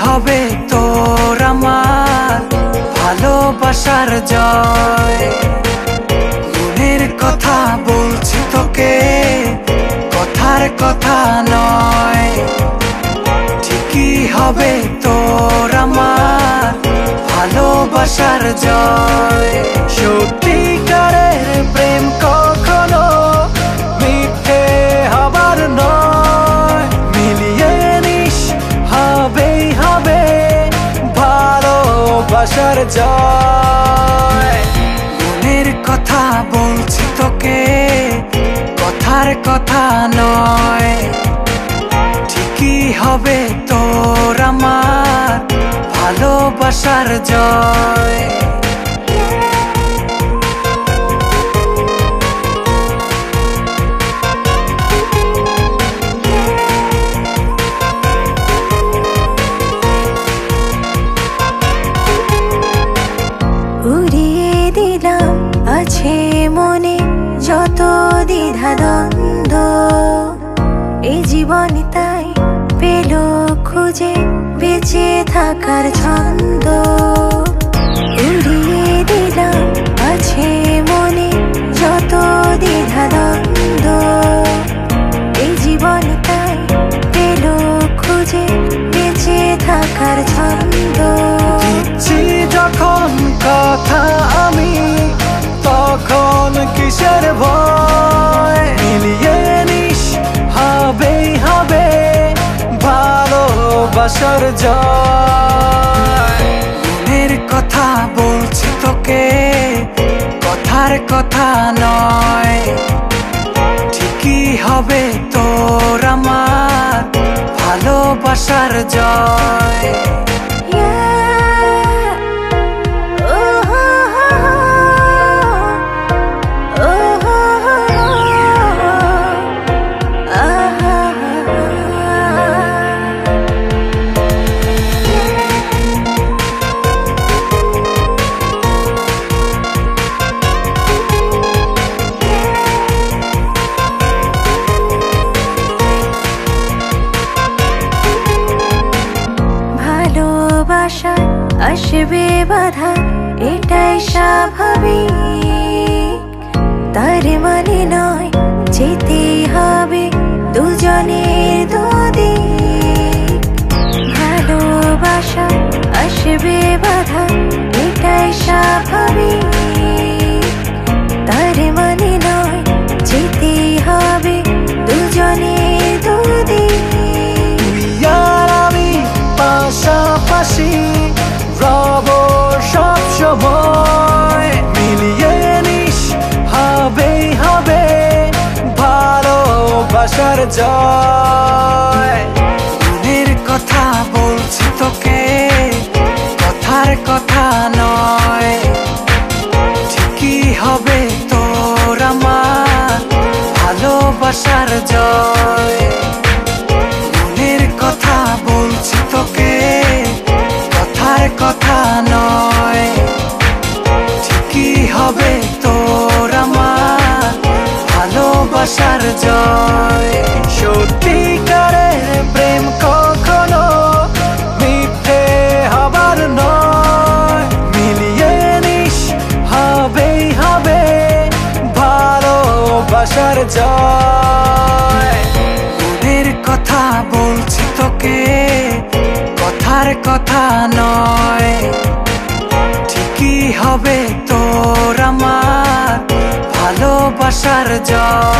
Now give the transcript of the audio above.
হবে তোর আমার ভালোবাসার জয়। মনের কথা বলছি তোকে, কথার কথা নয়। ঠিকই হবে তোর আমার ভালোবাসার জয়। সত্যিকারের প্রেম কখনো মিথ্যে হবার নয়। মিলিয়ে নিস হবেই হবে ভালোবাসার জয়। মনের কথা বলছি তোকে, কথার কথা নয়। ঠিকই হবে তোর আমার ভালোবাসার জয়। উড়িয়ে দিলাম আছে মনে যত দ্বিধা দ্বন্দ্ব। এই জীবন তাই পেল খুঁজে বেঁচে থাকার ছন্দ। উড়িয়ে দিলাম আছে মনে যত দ্বিধা দ্বন্দ্ব। এই জীবন তাই পেল খুঁজে বেঁচে থাকার ছন্দ। যখন কথা আমি তখন কিসের ভয়। মিলিয়ে নিস হবেই হবে ভালোবাসার জয়। মনের কথা বলছি তোকে, কথার কথা নয়। ঠিকই হবে তোর আমার ভালোবাসার জয়। ভালোবাসায় আসবে বাধা এটাই স্বাভাবিক। তার মানে নয় যেতেই হবে দুজনের দুদিক। ভালোবাসায় আসবে বাধা এটাই স্বাভাবিক। তার মানে নয় যেতেই হবে দুজনের দুদিক। পাশাপাশি রব সব সময়। মিলিয়ে নিস হবেই হবে ভালোবাসার জয়। মনের কথা বলছি তোকে, কথার কথা নয়। ঠিকই হবে তোর আমার ভালোবাসার জয়। মনের কথা বলছি তোকে, কথার কথা নয়। ঠিকই হবে তোর আমার ভালোবাসার জয়। সত্যিকারের প্রেম কখনো মিথ্যে হবার নয়। মিলিয়ে নিস হবেই হবে ভালোবাসার জয়। মনের কথা বলছি তোকে, কথার কথা নয়। ঠিকই হবে তোর আমার ভালোবাসার জয়।